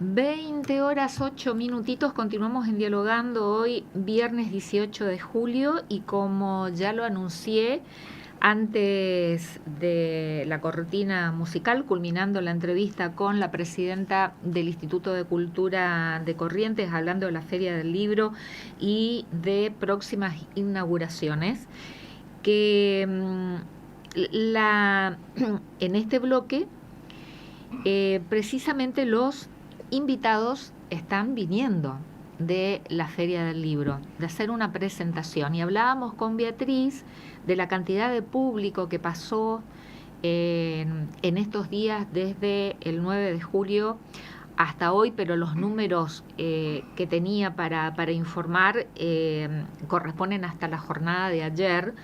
20 horas 8 minutitos, continuamos en Dialogando hoy, viernes 18 de julio, y como ya lo anuncié antes de la cortina musical, culminando la entrevista con la presidenta del Instituto de Cultura de Corrientes, hablando de la Feria del Libro y de próximas inauguraciones, que en este bloque precisamente los invitados están viniendo de la Feria del Libro, de hacer una presentación. Y hablábamos con Beatriz de la cantidad de público que pasó en estos días desde el 9 de julio hasta hoy, pero los números que tenía para informar corresponden hasta la jornada de ayer.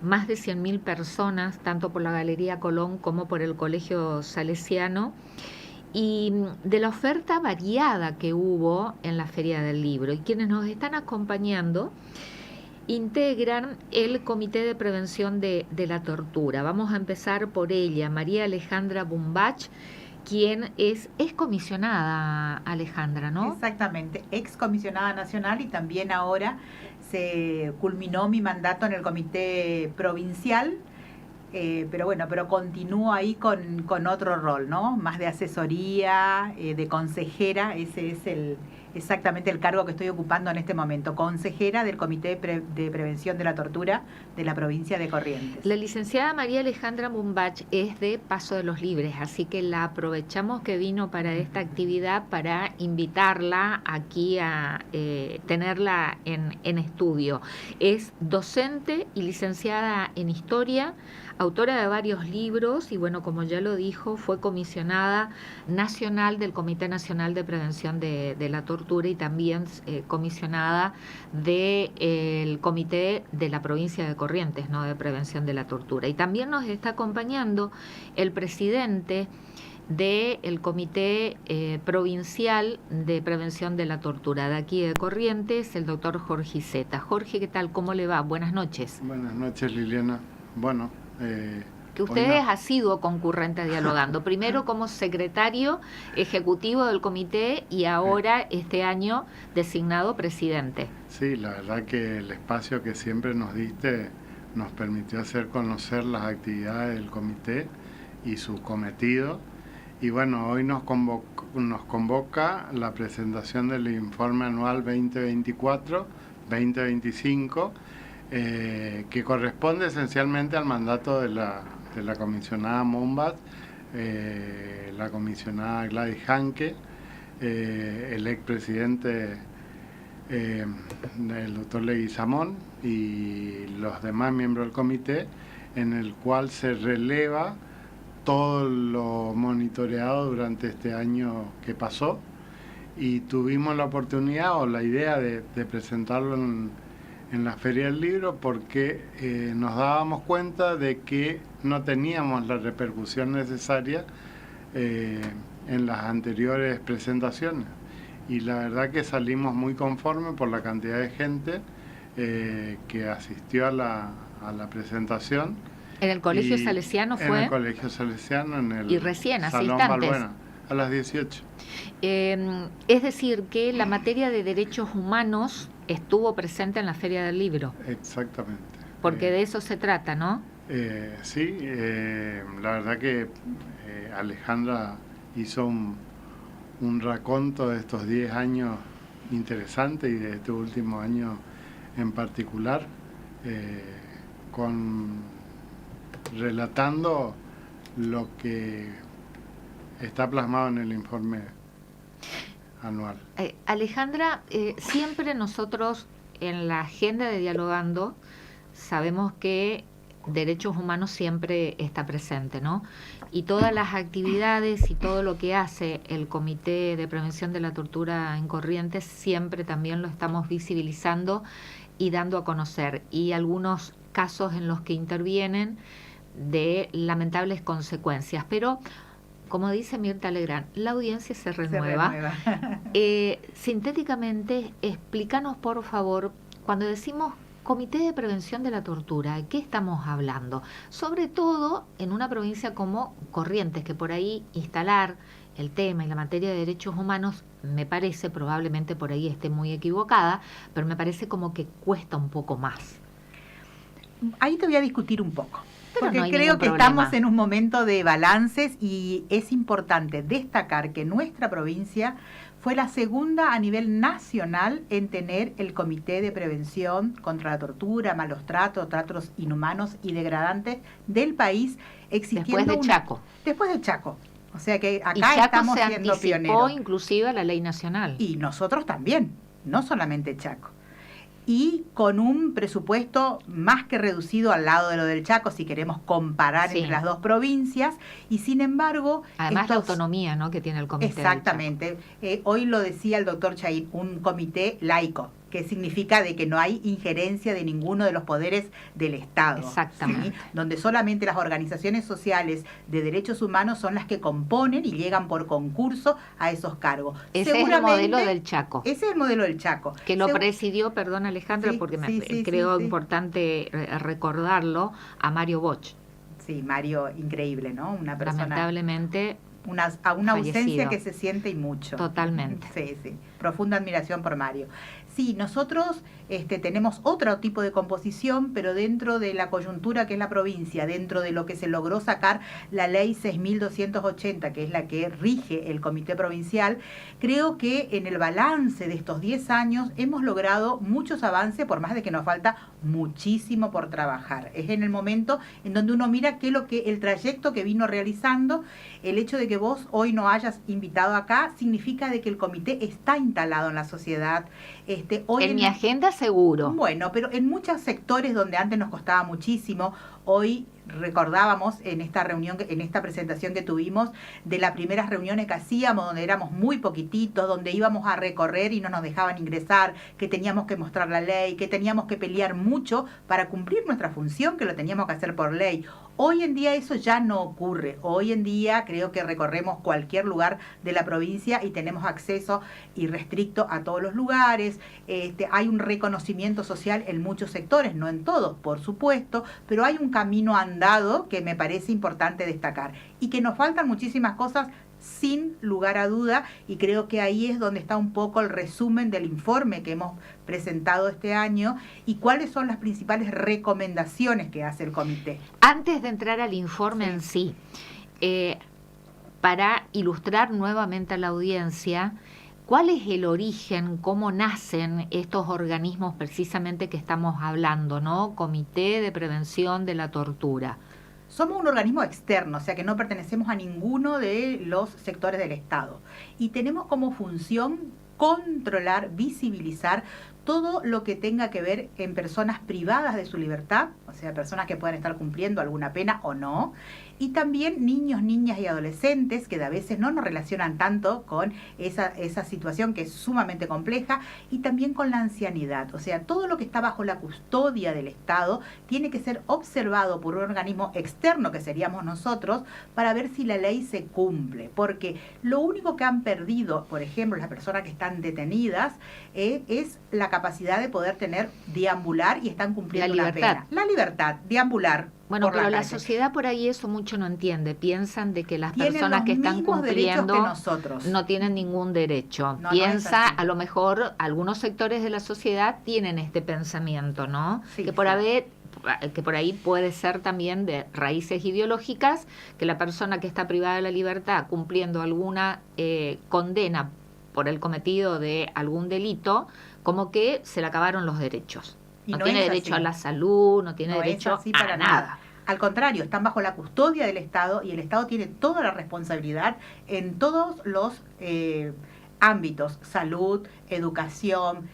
Más de 100.000 personas, tanto por la Galería Colón como por el Colegio Salesiano, y de la oferta variada que hubo en la Feria del Libro. Y quienes nos están acompañando integran el Comité de Prevención de la Tortura. Vamos a empezar por ella, María Alejandra Bumbach, quien es comisionada, Alejandra, ¿no? Exactamente, excomisionada nacional, y también ahora se culminó mi mandato en el comité provincial, pero continúo ahí con otro rol, ¿no? Más de asesoría, de consejera. Ese es exactamente el cargo que estoy ocupando en este momento, consejera del Comité de Prevención de la Tortura de la provincia de Corrientes. La licenciada María Alejandra Bumbach es de Paso de los Libres, así que la aprovechamos que vino para esta actividad para invitarla aquí a tenerla en estudio. Es docente y licenciada en Historia, autora de varios libros y, bueno, como ya lo dijo, fue comisionada nacional del Comité Nacional de Prevención de la Tortura y también comisionada del Comité de la Provincia de Corrientes, ¿no?, de Prevención de la Tortura. Y también nos está acompañando el presidente del Comité Provincial de Prevención de la Tortura de aquí de Corrientes, el doctor Jorge Zeta. Jorge, ¿qué tal? ¿Cómo le va? Buenas noches. Buenas noches, Liliana. Bueno, que usted es asiduo concurrente a Dialogando, primero como secretario ejecutivo del comité y ahora este año designado presidente. Sí, la verdad que el espacio que siempre nos diste nos permitió hacer conocer las actividades del comité y su cometido. Y bueno, hoy nos convoca la presentación del informe anual 2024-2025, que corresponde esencialmente al mandato de la comisionada Bumbach, la comisionada Gladys Hanke, el expresidente el doctor Leguizamón y los demás miembros del comité, en el cual se releva todo lo monitoreado durante este año que pasó, y tuvimos la oportunidad o la idea de presentarlo en la Feria del Libro porque nos dábamos cuenta de que no teníamos la repercusión necesaria en las anteriores presentaciones, y la verdad que salimos muy conformes por la cantidad de gente que asistió a la presentación. ¿En el Colegio Salesiano fue? En el Colegio Salesiano, en el y recién, Salón Balbuena, a las 18. Es decir, que la materia de derechos humanos estuvo presente en la Feria del Libro. Exactamente. Porque de eso se trata, ¿no? Sí, la verdad que Alejandra hizo un raconto de estos 10 años interesante y de este último año en particular, relatando lo que está plasmado en el informe anual. Alejandra, siempre nosotros en la agenda de Dialogando sabemos que derechos humanos siempre está presente, ¿no? Y todas las actividades y todo lo que hace el Comité de Prevención de la Tortura en Corrientes siempre también lo estamos visibilizando y dando a conocer, y algunos casos en los que intervienen de lamentables consecuencias, pero como dice Mirta Legrand, la audiencia se renueva. Sintéticamente, explícanos por favor, cuando decimos Comité de Prevención de la Tortura, ¿de qué estamos hablando? Sobre todo en una provincia como Corrientes, que por ahí instalar el tema y la materia de derechos humanos, me parece, probablemente por ahí esté muy equivocada, pero me parece como que cuesta un poco más. Ahí te voy a discutir un poco. Pero Porque no hay creo que ningún problema. estamos en un momento de balances y es importante destacar que nuestra provincia fue la segunda a nivel nacional en tener el Comité de Prevención contra la Tortura, malos tratos, tratos inhumanos y degradantes del país, existiendo Después de Chaco. Después de Chaco. O sea que Y acá Chaco estamos se siendo anticipó pioneros. inclusive a la ley nacional. Y nosotros también, no solamente Chaco. Y con un presupuesto más que reducido al lado de lo del Chaco, si queremos comparar Sí. entre las dos provincias, y sin embargo... Además la autonomía, ¿no?, que tiene el comité. Exactamente. Hoy lo decía el doctor Chaín, un comité laico, que significa de que no hay injerencia de ninguno de los poderes del Estado. Exactamente. ¿sí? Donde solamente las organizaciones sociales de derechos humanos son las que componen y llegan por concurso a esos cargos. Ese es el modelo del Chaco. Ese es el modelo del Chaco. Que lo presidió, perdón Alejandra, Sí, porque sí, creo sí. importante recordarlo, a Mario Bosch. Sí, Mario, increíble, ¿no? Una persona... Lamentablemente una fallecido. ausencia que se siente y mucho. Totalmente. Sí, sí. Profunda admiración por Mario. Sí, nosotros tenemos otro tipo de composición, pero dentro de la coyuntura que es la provincia, dentro de lo que se logró sacar la ley 6.280, que es la que rige el comité provincial, creo que en el balance de estos 10 años hemos logrado muchos avances, por más de que nos falta muchísimo por trabajar. Es en el momento en donde uno mira qué es lo que el trayecto que vino realizando. El hecho de que vos hoy no hayas invitado acá significa de que el comité está instalado en la sociedad. Hoy en mi agenda seguro. Bueno, pero en muchos sectores donde antes nos costaba muchísimo, hoy recordábamos en esta reunión, en esta presentación que tuvimos, de las primeras reuniones que hacíamos, donde éramos muy poquititos, donde íbamos a recorrer y no nos dejaban ingresar, que teníamos que mostrar la ley, que teníamos que pelear mucho para cumplir nuestra función, que lo teníamos que hacer por ley. Hoy en día eso ya no ocurre. Hoy en día creo que recorremos cualquier lugar de la provincia y tenemos acceso irrestricto a todos los lugares. Hay un reconocimiento social en muchos sectores, no en todos, por supuesto, pero hay un camino andado que me parece importante destacar y que nos faltan muchísimas cosas sin lugar a duda, y creo que ahí es donde está un poco el resumen del informe que hemos presentado este año y cuáles son las principales recomendaciones que hace el comité. Antes de entrar al informe en sí, para ilustrar nuevamente a la audiencia, ¿cuál es el origen, cómo nacen estos organismos precisamente que estamos hablando, ¿no? Comité de Prevención de la Tortura. Somos un organismo externo, o sea que no pertenecemos a ninguno de los sectores del Estado. Y tenemos como función controlar, visibilizar todo lo que tenga que ver en personas privadas de su libertad, o sea, personas que puedan estar cumpliendo alguna pena o no, y también niños, niñas y adolescentes que a veces no nos relacionan tanto con esa situación que es sumamente compleja, y también con la ancianidad. O sea, todo lo que está bajo la custodia del Estado tiene que ser observado por un organismo externo, que seríamos nosotros, para ver si la ley se cumple. Porque lo único que han perdido, por ejemplo, las personas que están detenidas, es la capacidad de poder deambular y están cumpliendo una pena. La libertad, deambular. Bueno, pero la sociedad por ahí eso mucho no entiende. Piensan de que las personas que están cumpliendo no tienen ningún derecho. Piensa, a lo mejor, algunos sectores de la sociedad tienen este pensamiento, ¿no? Sí, que por ahí puede ser también de raíces ideológicas, que la persona que está privada de la libertad cumpliendo alguna condena por el cometido de algún delito, como que se le acabaron los derechos. No tiene derecho a la salud, no tiene derecho a nada. Al contrario, están bajo la custodia del Estado y el Estado tiene toda la responsabilidad en todos los ámbitos: salud, educación,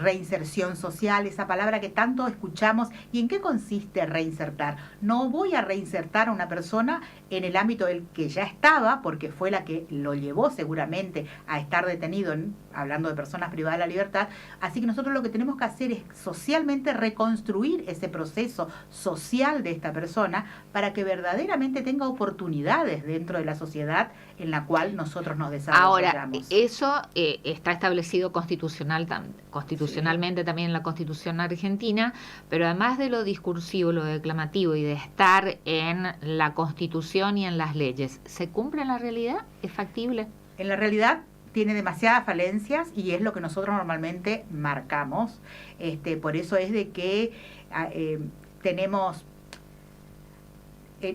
reinserción social, esa palabra que tanto escuchamos. ¿Y en qué consiste reinsertar? No voy a reinsertar a una persona en el ámbito del que ya estaba, porque fue la que lo llevó seguramente a estar detenido, hablando de personas privadas de la libertad. Así que nosotros lo que tenemos que hacer es socialmente reconstruir ese proceso social de esta persona para que verdaderamente tenga oportunidades dentro de la sociedad en la cual nosotros nos desarrollamos. Ahora, eso está establecido constitucional constitucionalmente también en la Constitución argentina, pero además de lo discursivo, lo declamativo y de estar en la Constitución y en las leyes, ¿se cumple en la realidad? ¿Es factible? En la realidad tiene demasiadas falencias y es lo que nosotros normalmente marcamos. Por eso es de que tenemos...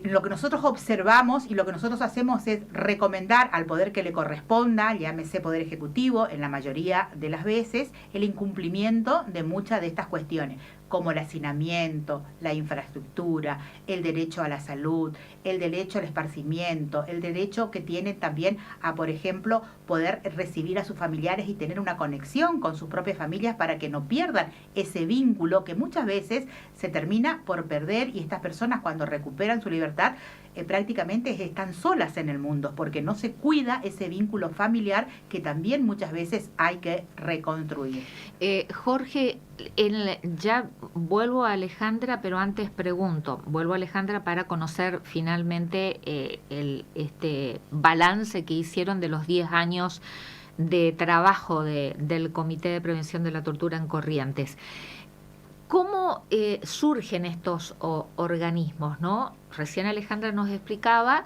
lo que nosotros observamos y lo que nosotros hacemos es recomendar al poder que le corresponda, llámese Poder Ejecutivo, en la mayoría de las veces, el incumplimiento de muchas de estas cuestiones, como el hacinamiento, la infraestructura, el derecho a la salud, el derecho al esparcimiento, el derecho que tienen también a, por ejemplo, poder recibir a sus familiares y tener una conexión con sus propias familias para que no pierdan ese vínculo que muchas veces se termina por perder, y estas personas cuando recuperan su libertad prácticamente están solas en el mundo porque no se cuida ese vínculo familiar que también muchas veces hay que reconstruir. Jorge, ya vuelvo a Alejandra, pero antes pregunto, vuelvo a Alejandra para conocer finalmente este balance que hicieron de los 10 años de trabajo del Comité de Prevención de la Tortura en Corrientes. ¿Cómo surgen estos organismos, no? Recién Alejandra nos explicaba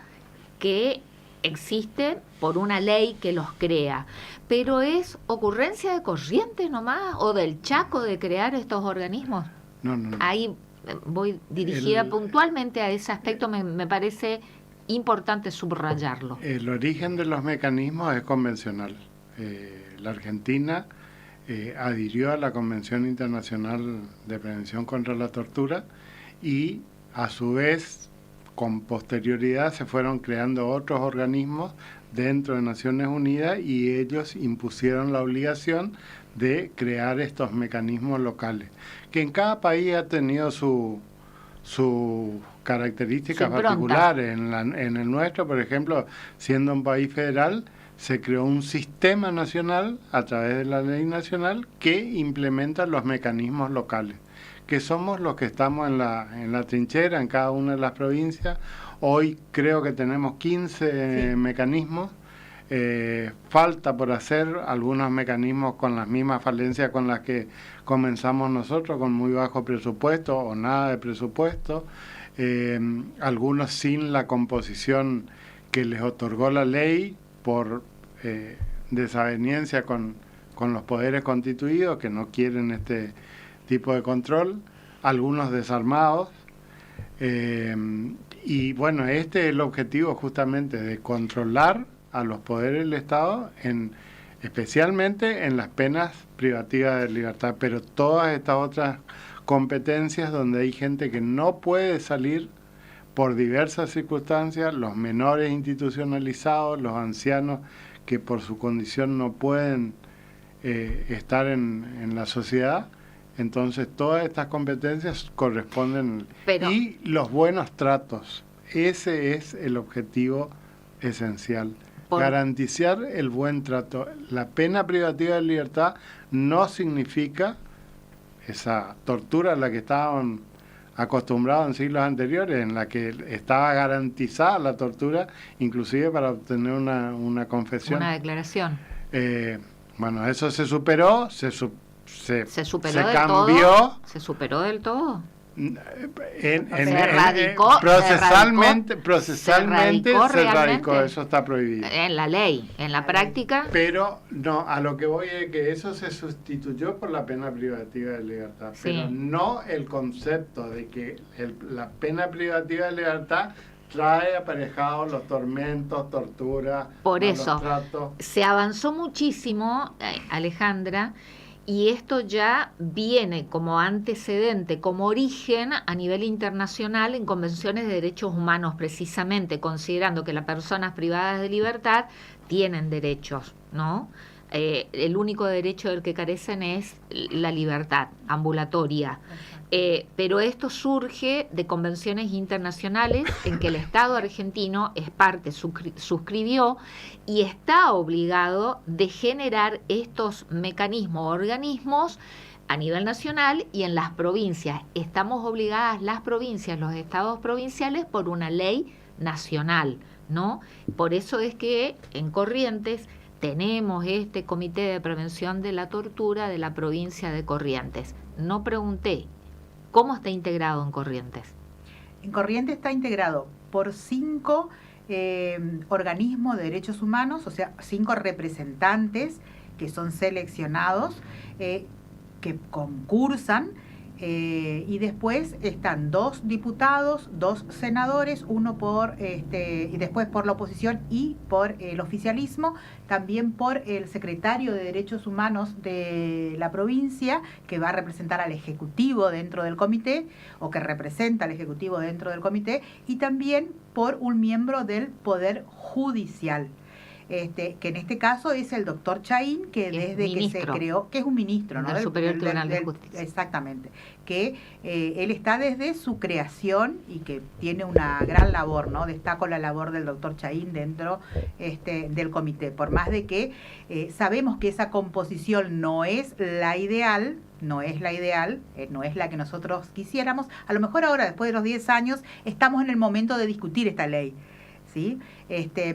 que existen por una ley que los crea, pero ¿es ocurrencia de Corrientes nomás o del Chaco de crear estos organismos? No. Ahí voy dirigida puntualmente a ese aspecto, me parece importante subrayarlo. El origen de los mecanismos es convencional. La Argentina adhirió a la Convención Internacional de Prevención contra la Tortura y a su vez con posterioridad se fueron creando otros organismos dentro de Naciones Unidas y ellos impusieron la obligación de crear estos mecanismos locales, que en cada país ha tenido sus características particulares. En el nuestro, por ejemplo, siendo un país federal, se creó un sistema nacional a través de la ley nacional que implementa los mecanismos locales, que somos los que estamos en la trinchera en cada una de las provincias. Hoy creo que tenemos 15 mecanismos. Falta por hacer algunos mecanismos con las mismas falencias con las que comenzamos nosotros, con muy bajo presupuesto o nada de presupuesto, algunos sin la composición que les otorgó la ley por desaveniencia con los poderes constituidos que no quieren este tipo de control, algunos desarmados, y bueno, este es el objetivo justamente de controlar a los poderes del Estado, especialmente en las penas privativas de libertad, pero todas estas otras competencias donde hay gente que no puede salir por diversas circunstancias, los menores institucionalizados, los ancianos que por su condición no pueden estar en la sociedad. Entonces todas estas competencias corresponden, y los buenos tratos, ese es el objetivo esencial, garantizar el buen trato. La pena privativa de libertad no significa esa tortura a la que estaban acostumbrados en siglos anteriores, en la que estaba garantizada la tortura, inclusive para obtener una confesión. Una declaración. Bueno, eso se superó, se superó se del cambió. todo. ¿Se superó del todo? Procesalmente se radicó, eso está prohibido. En la ley, en la práctica. Pero no, a lo que voy es que eso se sustituyó por la pena privativa de libertad, sí, pero no el concepto de que la pena privativa de libertad trae aparejados los tormentos, torturas, por eso tratos. Se avanzó muchísimo, Alejandra, y esto ya viene como antecedente, como origen a nivel internacional en convenciones de derechos humanos, precisamente considerando que las personas privadas de libertad tienen derechos, ¿no? El único derecho del que carecen es la libertad ambulatoria. Pero esto surge de convenciones internacionales en que el Estado argentino es parte, suscribió y está obligado de generar estos mecanismos, organismos a nivel nacional y en las provincias. Estamos obligadas las provincias, los estados provinciales, por una ley nacional, ¿no? Por eso es que en Corrientes tenemos este Comité de Prevención de la Tortura de la provincia de Corrientes. No pregunté, ¿cómo está integrado en Corrientes? En Corrientes está integrado por 5 organismos de derechos humanos, o sea, 5 representantes que son seleccionados, que concursan, y después están 2 diputados, 2 senadores, uno y después por la oposición y por el oficialismo, también por el secretario de Derechos Humanos de la provincia, que va a representar al Ejecutivo dentro del comité, o que representa al Ejecutivo dentro del comité, y también por un miembro del Poder Judicial. Que en este caso es el doctor Chaín, que desde que se creó, que es un ministro, ¿no? Del Superior Tribunal de Justicia. Exactamente, que él está desde su creación y que tiene una gran labor, ¿no? Destaco la labor del doctor Chaín dentro del comité, por más de que sabemos que esa composición no es la ideal, no es la que nosotros quisiéramos. A lo mejor ahora, después de los 10 años, estamos en el momento de discutir esta ley, ¿sí?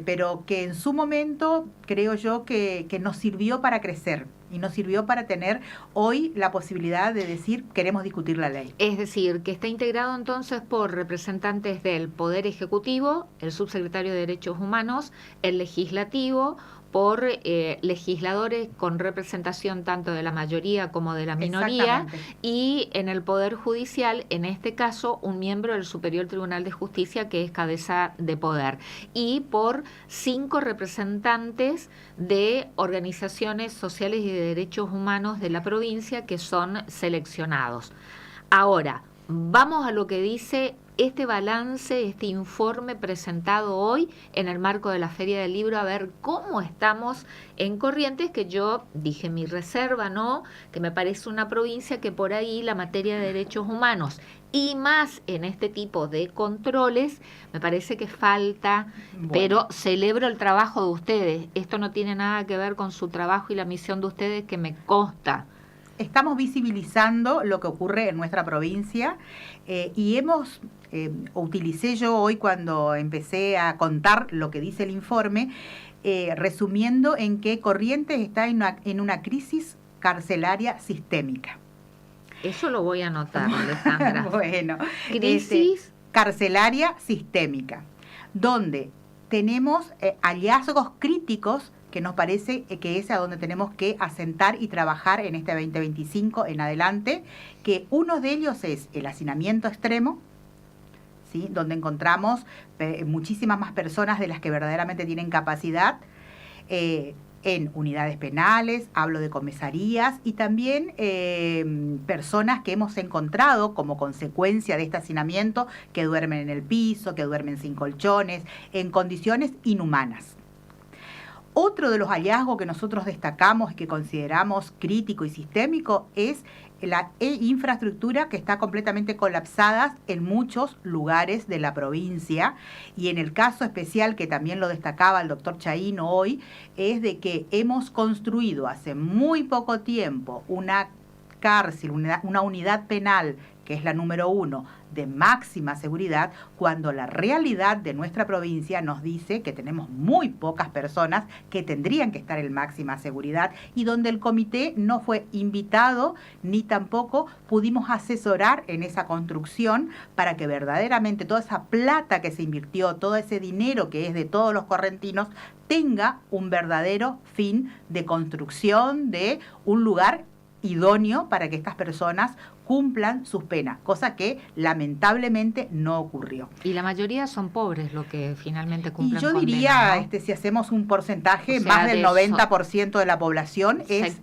Pero que en su momento creo yo que nos sirvió para crecer y nos sirvió para tener hoy la posibilidad de decir queremos discutir la ley. Es decir, que está integrado entonces por representantes del Poder Ejecutivo, el Subsecretario de Derechos Humanos, el Legislativo, por legisladores con representación tanto de la mayoría como de la minoría, y en el Poder Judicial, en este caso, un miembro del Superior Tribunal de Justicia que es cabeza de poder, y por 5 representantes de organizaciones sociales y de derechos humanos de la provincia que son seleccionados. Ahora, vamos a lo que dice este balance, este informe presentado hoy en el marco de la Feria del Libro, a ver cómo estamos en Corrientes, que yo dije mi reserva, ¿no? Que me parece una provincia que por ahí la materia de derechos humanos y más en este tipo de controles, me parece que falta, bueno. Pero celebro el trabajo de ustedes. Esto no tiene nada que ver con su trabajo y la misión de ustedes, que me consta. Estamos visibilizando lo que ocurre en nuestra provincia, y utilicé yo hoy cuando empecé a contar lo que dice el informe, resumiendo en que Corrientes está en una crisis carcelaria sistémica. Eso lo voy a anotar, Alejandra. Bueno, crisis carcelaria sistémica, donde tenemos hallazgos críticos que nos parece que es a donde tenemos que asentar y trabajar en este 2025 en adelante, que uno de ellos es el hacinamiento extremo, ¿sí? Donde encontramos muchísimas más personas de las que verdaderamente tienen capacidad, en unidades penales, hablo de comisarías, y también personas que hemos encontrado como consecuencia de este hacinamiento, que duermen en el piso, que duermen sin colchones, en condiciones inhumanas. Otro de los hallazgos que nosotros destacamos y que consideramos crítico y sistémico es la infraestructura, que está completamente colapsada en muchos lugares de la provincia, y en el caso especial que también lo destacaba el doctor Chaín hoy, es de que hemos construido hace muy poco tiempo una cárcel, una unidad penal, que es la número 1, de máxima seguridad, cuando la realidad de nuestra provincia nos dice que tenemos muy pocas personas que tendrían que estar en máxima seguridad, y donde el comité no fue invitado ni tampoco pudimos asesorar en esa construcción para que verdaderamente toda esa plata que se invirtió, todo ese dinero que es de todos los correntinos, tenga un verdadero fin de construcción de un lugar idóneo para que estas personas cumplan sus penas, cosa que lamentablemente no ocurrió. Y la mayoría son pobres lo que finalmente cumplen. Y yo condena, diría, ¿no? Si hacemos un porcentaje, o sea, más del 90% de la población es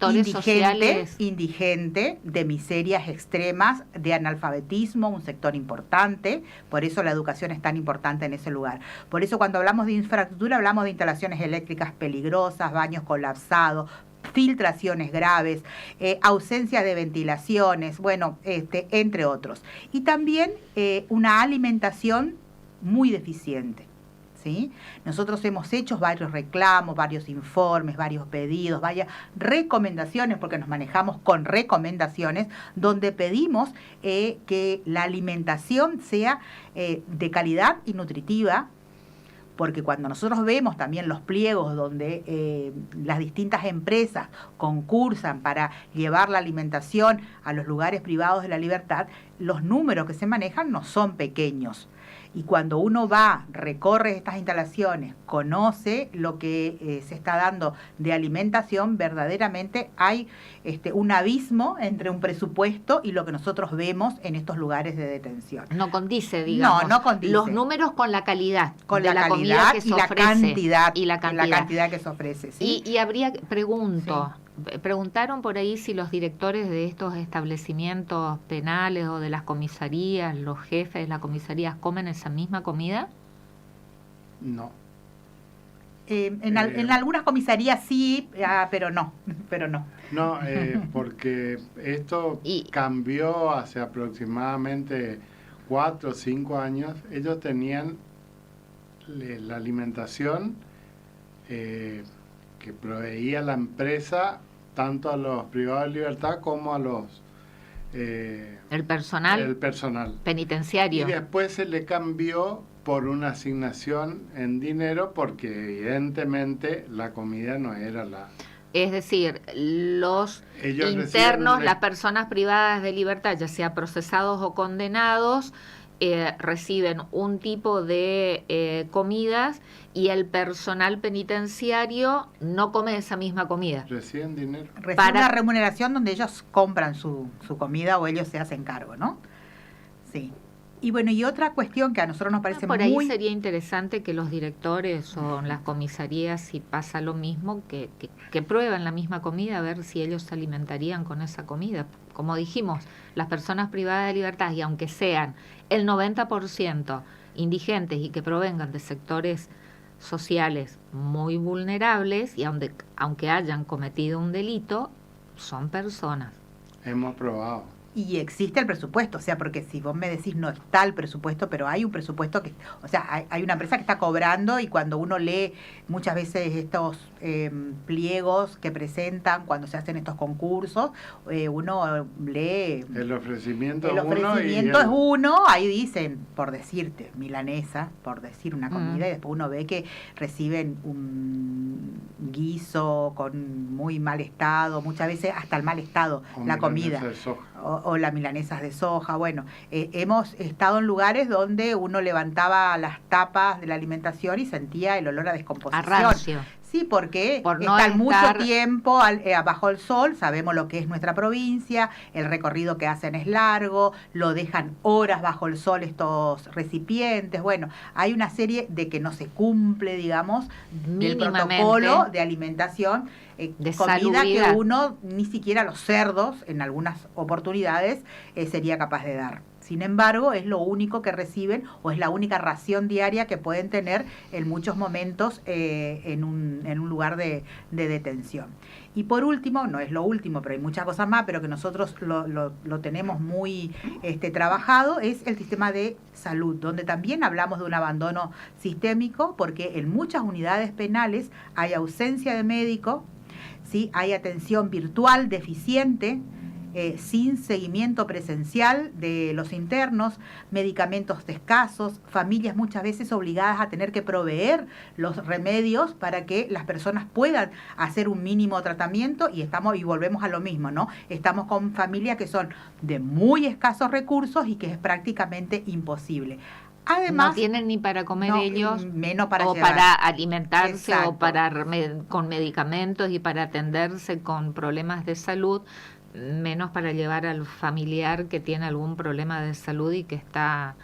indigente, de miserias extremas, de analfabetismo, un sector importante. Por eso la educación es tan importante en ese lugar. Por eso cuando hablamos de infraestructura, hablamos de instalaciones eléctricas peligrosas, baños colapsados, filtraciones graves, ausencia de ventilaciones, bueno, entre otros. Y también una alimentación muy deficiente, ¿sí? Nosotros hemos hecho varios reclamos, varios informes, varios pedidos, varias recomendaciones, porque nos manejamos con recomendaciones, donde pedimos que la alimentación sea de calidad y nutritiva, porque cuando nosotros vemos también los pliegos donde las distintas empresas concursan para llevar la alimentación a los lugares privados de la libertad, los números que se manejan no son pequeños. Y cuando uno va, recorre estas instalaciones, conoce lo que se está dando de alimentación, verdaderamente hay un abismo entre un presupuesto y lo que nosotros vemos en estos lugares de detención. No condice, digamos. No condice. Los números con la calidad. Con de la comida calidad que se y la ofrece. cantidad. Y la cantidad que se ofrece, ¿sí? Y habría, pregunto, preguntaron por ahí si los directores de estos establecimientos penales o de las comisarías, los jefes de las comisarías, ¿comen esa misma comida? No. En algunas comisarías sí, pero no. No, porque esto cambió hace aproximadamente 4 o 5 años. Ellos tenían la alimentación que proveía la empresa tanto a los privados de libertad como a los el personal penitenciario. Y después se le cambió por una asignación en dinero porque evidentemente la comida no era la... Es decir, los Ellos internos, las personas privadas de libertad, ya sea procesados o condenados, reciben un tipo de comidas y el personal penitenciario no come esa misma comida. Reciben dinero. Reciben una remuneración donde ellos compran su comida o ellos se hacen cargo, ¿no? Sí. Y bueno, y otra cuestión que a nosotros nos parece por ahí sería interesante que los directores o en las comisarías, si pasa lo mismo, que prueben la misma comida, a ver si ellos se alimentarían con esa comida. Como dijimos, las personas privadas de libertad, y aunque sean el 90% indigentes y que provengan de sectores sociales muy vulnerables, y aunque hayan cometido un delito, son personas. Hemos probado. Y existe el presupuesto, o sea, porque si vos me decís no está el presupuesto, pero hay un presupuesto que, o sea, hay una empresa que está cobrando y cuando uno lee muchas veces estos pliegos que presentan cuando se hacen estos concursos, uno lee... El ofrecimiento es uno, ahí dicen, por decirte, milanesa, por decir una comida, y después uno ve que reciben un guiso con muy mal estado, muchas veces hasta el mal estado, la comida. O las milanesas de soja. Bueno, hemos estado en lugares donde uno levantaba las tapas de la alimentación y sentía el olor a descomposición. A rancio. Sí, porque por no están mucho tiempo bajo el sol, sabemos lo que es nuestra provincia, el recorrido que hacen es largo, lo dejan horas bajo el sol estos recipientes. Bueno, hay una serie de que no se cumple, digamos, del protocolo de alimentación, de comida salubridad que uno, ni siquiera los cerdos, en algunas oportunidades, sería capaz de dar. Sin embargo, es lo único que reciben o es la única ración diaria que pueden tener en muchos momentos en un lugar de detención. Y por último, no es lo último, pero hay muchas cosas más, pero que nosotros lo tenemos muy trabajado, es el sistema de salud, donde también hablamos de un abandono sistémico, porque en muchas unidades penales hay ausencia de médico, ¿sí? Hay atención virtual deficiente, sin seguimiento presencial de los internos, medicamentos escasos, familias muchas veces obligadas a tener que proveer los remedios para que las personas puedan hacer un mínimo tratamiento y volvemos a lo mismo, ¿no? Estamos con familias que son de muy escasos recursos y que es prácticamente imposible. Además, no tienen ni para comer ellos, menos para o llevar. para alimentarse. Exacto. O con medicamentos y para atenderse con problemas de salud, menos para llevar al familiar que tiene algún problema de salud y que está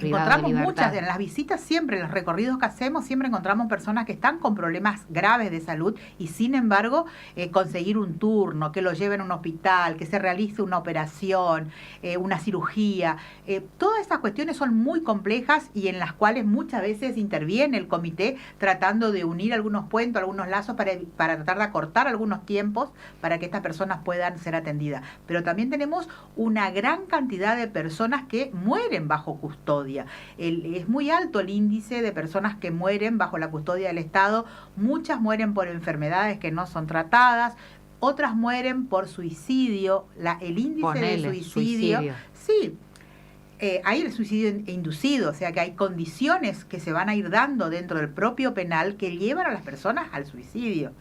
encontramos muchas, en las visitas siempre, en los recorridos que hacemos, siempre encontramos personas que están con problemas graves de salud y sin embargo conseguir un turno, que lo lleven a un hospital, que se realice una operación, una cirugía, todas esas cuestiones son muy complejas y en las cuales muchas veces interviene el comité tratando de unir algunos puentes, algunos lazos para tratar de acortar algunos tiempos para que estas personas puedan ser atendidas. Pero también tenemos una gran cantidad de personas que mueren bajo custodia. Es muy alto el índice de personas que mueren bajo la custodia del Estado. Muchas mueren por enfermedades que no son tratadas, otras mueren por suicidio. El índice de suicidio. Sí, hay el suicidio inducido, o sea que hay condiciones que se van a ir dando dentro del propio penal que llevan a las personas al suicidio,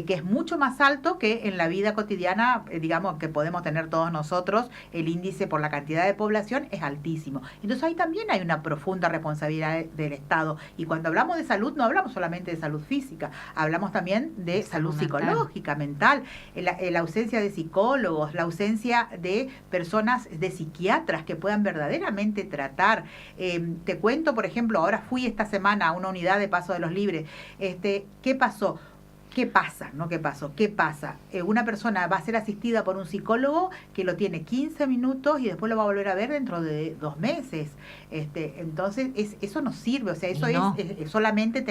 que es mucho más alto que en la vida cotidiana, digamos, que podemos tener todos nosotros. El índice por la cantidad de población es altísimo. Entonces ahí también hay una profunda responsabilidad del Estado. Y cuando hablamos de salud, no hablamos solamente de salud física, hablamos también de salud psicológica, mental, la ausencia de psicólogos, la ausencia de personas, de psiquiatras que puedan verdaderamente tratar. Te cuento, por ejemplo, ahora fui esta semana a una unidad de Paso de los Libres. ¿Qué pasó? ¿Qué pasa? ¿No? ¿Qué pasó? ¿Qué pasa? Una persona va a ser asistida por un psicólogo que lo tiene 15 minutos y después lo va a volver a ver dentro de 2 meses. Entonces, eso no sirve. O sea, eso no. es solamente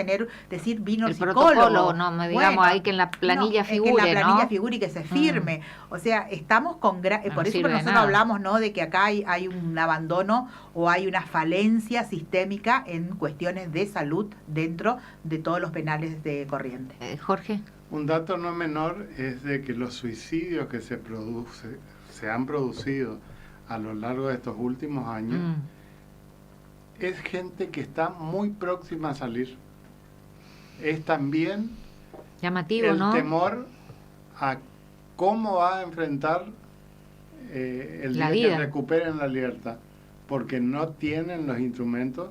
decir vino el psicólogo. Protocolo, no me digamos ahí que en la planilla figure, que en la planilla figure y que se firme. O sea, estamos con... por eso nosotros hablamos, ¿no?, de que acá hay un abandono o hay una falencia sistémica en cuestiones de salud dentro de todos los penales de Corrientes. Jorge. Un dato no menor es de que los suicidios que se han producido a lo largo de estos últimos años es gente que está muy próxima a salir. Es también llamativo, el ¿no? temor a cómo va a enfrentar el día que recuperen la libertad, porque no tienen los instrumentos.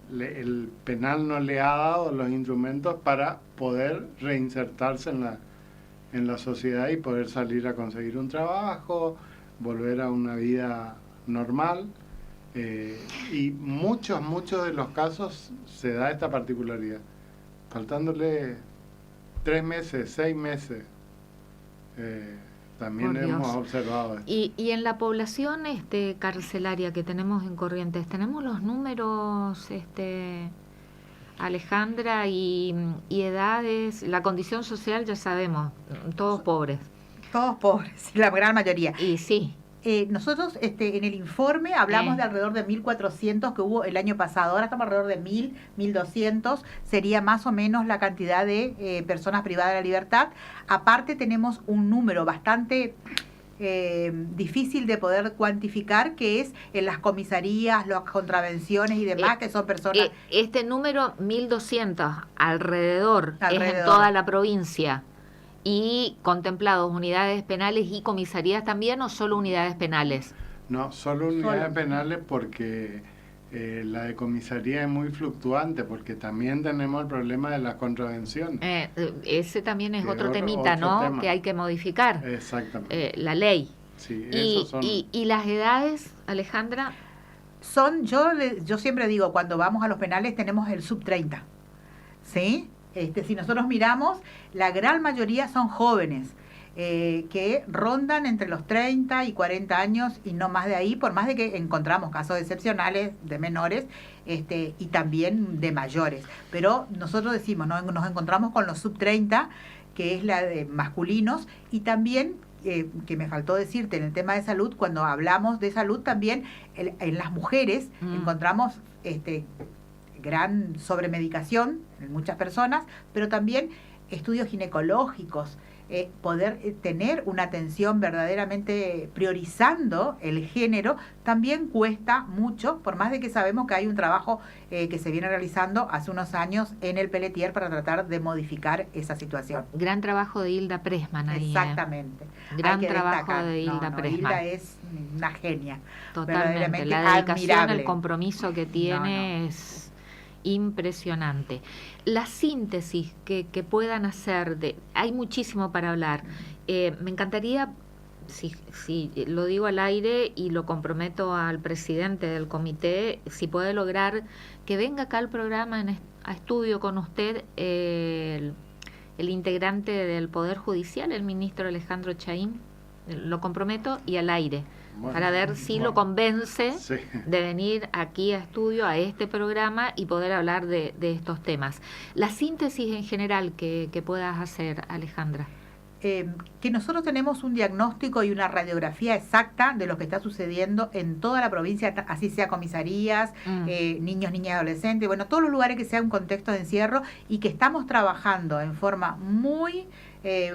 El penal no le ha dado los instrumentos para poder reinsertarse en la sociedad y poder salir a conseguir un trabajo, volver a una vida normal. Y muchos de los casos se da esta particularidad, faltándole 3 meses, 6 meses. También hemos observado esto. Y en la población carcelaria que tenemos en Corrientes, ¿tenemos los números, Alejandra, y edades? La condición social ya sabemos, todos pobres. Todos pobres, la gran mayoría. Y sí. Nosotros en el informe hablamos de alrededor de 1.400 que hubo el año pasado. Ahora estamos alrededor de 1.000, 1.200. Sería más o menos la cantidad de personas privadas de la libertad. Aparte tenemos un número bastante difícil de poder cuantificar, que es en las comisarías, las contravenciones y demás, que son personas... Este número, 1.200, alrededor, es en toda la provincia. ¿Y contemplados unidades penales y comisarías también, o solo unidades penales? No, solo unidades penales, porque la de comisaría es muy fluctuante, porque también tenemos el problema de las contravenciones. Ese también es otro temita, ¿no? Tema. Que hay que modificar. Exactamente. La ley. Sí, ¿Y las edades, Alejandra? Yo siempre digo, cuando vamos a los penales tenemos el sub 30, ¿sí? Si nosotros miramos, la gran mayoría son jóvenes que rondan entre los 30 y 40 años y no más de ahí, por más de que encontramos casos excepcionales de menores y también de mayores. Pero nosotros decimos, ¿no?, nos encontramos con los sub 30, que es la de masculinos, y también, que me faltó decirte en el tema de salud, cuando hablamos de salud también en las mujeres encontramos gran sobremedicación en muchas personas, pero también estudios ginecológicos, poder tener una atención verdaderamente priorizando el género, también cuesta mucho, por más de que sabemos que hay un trabajo que se viene realizando hace unos años en el Pelletier para tratar de modificar esa situación. Gran trabajo de Hilda Pressman ahí. Exactamente. Gran trabajo de Hilda Pressman. Hilda es una genia. Totalmente. La dedicación, el compromiso que tiene es impresionante. La síntesis que puedan hacer, hay muchísimo para hablar. Me encantaría, si lo digo al aire y lo comprometo al presidente del comité, si puede lograr que venga acá al programa a estudio con usted el integrante del Poder Judicial, el ministro Alejandro Chaín, lo comprometo, y al aire. Bueno, para ver si lo convence de venir aquí a estudio, a este programa, y poder hablar de estos temas. La síntesis en general que puedas hacer, Alejandra. Que nosotros tenemos un diagnóstico y una radiografía exacta de lo que está sucediendo en toda la provincia, así sea comisarías, niños, niñas y adolescentes, bueno, todos los lugares que sea un contexto de encierro, y que estamos trabajando en forma muy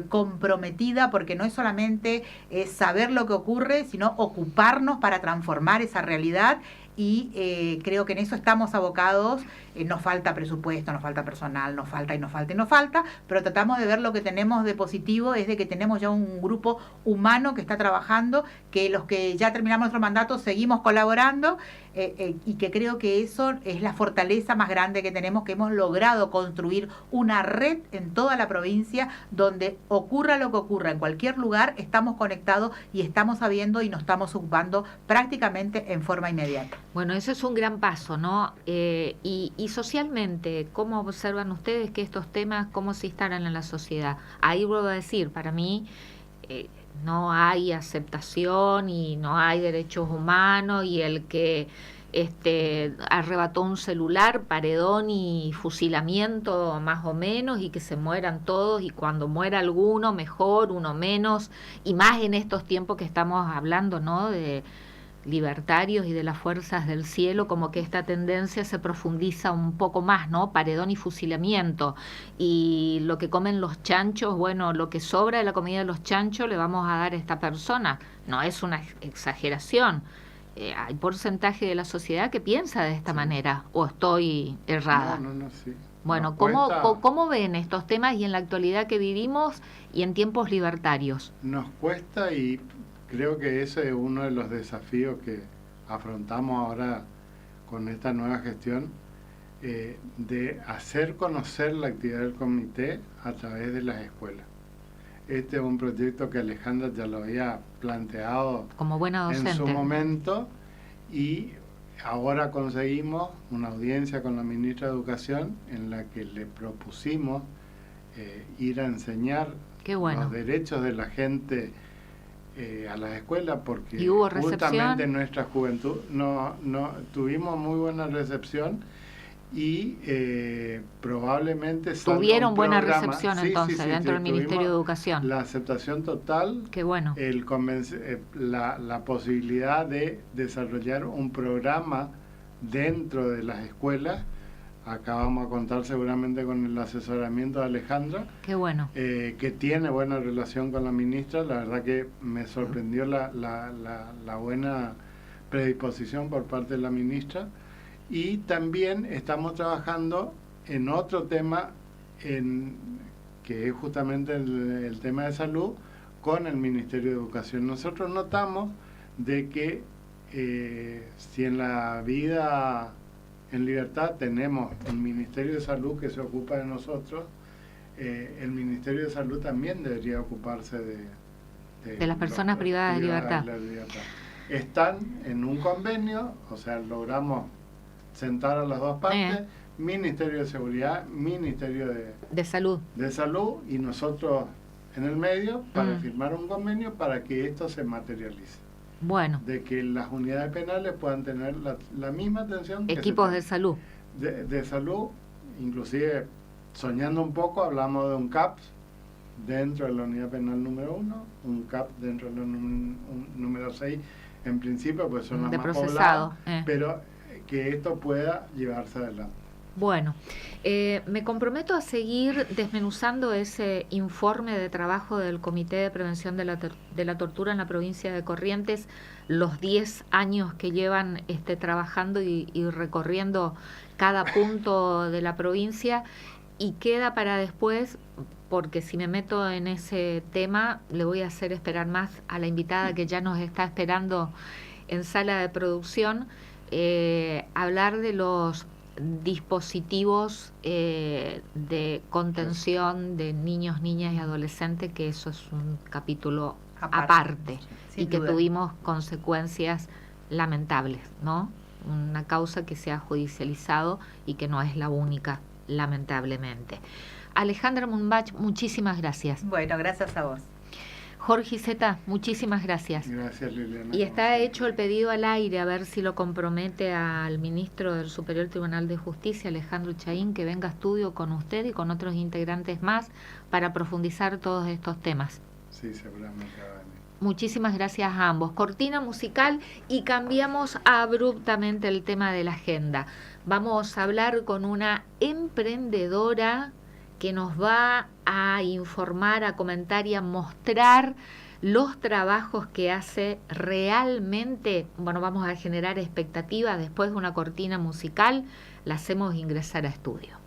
comprometida, porque no es solamente saber lo que ocurre, sino ocuparnos para transformar esa realidad. Y creo que en eso estamos abocados. Nos falta presupuesto, nos falta personal, nos falta, pero tratamos de ver lo que tenemos de positivo, es de que tenemos ya un grupo humano que está trabajando, que los que ya terminamos nuestro mandato seguimos colaborando, y que creo que eso es la fortaleza más grande que tenemos, que hemos logrado construir una red en toda la provincia donde ocurra lo que ocurra en cualquier lugar, estamos conectados y estamos sabiendo y nos estamos ocupando prácticamente en forma inmediata. Bueno, eso es un gran paso, ¿no? Y socialmente, ¿cómo observan ustedes que estos temas, cómo se instalan en la sociedad? Ahí vuelvo a decir, para mí no hay aceptación y no hay derechos humanos, y el que arrebató un celular, paredón y fusilamiento más o menos, y que se mueran todos, y cuando muera alguno mejor, uno menos, y más en estos tiempos que estamos hablando, ¿no?, de libertarios y de las fuerzas del cielo, como que esta tendencia se profundiza un poco más, ¿no? Paredón y fusilamiento. Y lo que comen los chanchos, bueno, lo que sobra de la comida de los chanchos le vamos a dar a esta persona. No es una exageración. Hay porcentaje de la sociedad que piensa de esta manera, o estoy errada. No, sí. Bueno, ¿cómo ven estos temas y en la actualidad que vivimos y en tiempos libertarios? Nos cuesta, y creo que ese es uno de los desafíos que afrontamos ahora con esta nueva gestión, de hacer conocer la actividad del comité a través de las escuelas. Este es un proyecto que Alejandra ya lo había planteado como buena docente en su momento, y ahora conseguimos una audiencia con la ministra de Educación en la que le propusimos ir a enseñar los derechos de la gente a las escuelas, porque justamente en nuestra juventud no tuvimos muy buena recepción, y probablemente tuvieron buena recepción entonces dentro del Ministerio de Educación. La aceptación total, qué bueno, la posibilidad de desarrollar un programa dentro de las escuelas. Acá vamos a contar seguramente con el asesoramiento de Alejandra. Qué bueno. Que tiene buena relación con la ministra. La verdad que me sorprendió la buena predisposición por parte de la ministra. Y también estamos trabajando en otro tema, que es justamente el tema de salud, con el Ministerio de Educación. Nosotros notamos de que si en la vida en libertad tenemos el Ministerio de Salud que se ocupa de nosotros, el Ministerio de Salud también debería ocuparse de las personas privadas de libertad. Están en un convenio, o sea, logramos sentar a las dos partes, Ministerio de Seguridad, Ministerio de Salud, y nosotros en el medio, para firmar un convenio para que esto se materialice. Bueno. De que las unidades penales puedan tener la misma atención. Equipos de salud. De salud, inclusive soñando un poco, hablamos de un CAPS dentro de la unidad penal número 1, un CAPS dentro de la número 6, en principio, pues son las de más procesado, pobladas, pero que esto pueda llevarse adelante. Bueno, me comprometo a seguir desmenuzando ese informe de trabajo del Comité de Prevención de la Tortura en la provincia de Corrientes, los 10 años que llevan trabajando y recorriendo cada punto de la provincia, y queda para después, porque si me meto en ese tema le voy a hacer esperar más a la invitada que ya nos está esperando en sala de producción, hablar de los dispositivos de contención de niños, niñas y adolescentes, que eso es un capítulo aparte y que tuvimos consecuencias lamentables, ¿no? Una causa que se ha judicializado y que no es la única, lamentablemente. Alejandra Mumbach, muchísimas gracias. Bueno, gracias a vos. Jorge Zeta, muchísimas gracias. Gracias, Liliana. Y está hecho el pedido al aire, a ver si lo compromete al ministro del Superior Tribunal de Justicia, Alejandro Chaín, que venga a estudio con usted y con otros integrantes más para profundizar todos estos temas. Sí, seguramente va a venir. Muchísimas gracias a ambos. Cortina musical y cambiamos abruptamente el tema de la agenda. Vamos a hablar con una emprendedora que nos va a informar, a comentar y a mostrar los trabajos que hace realmente. Bueno, vamos a generar expectativas. Después de una cortina musical, la hacemos ingresar a estudio.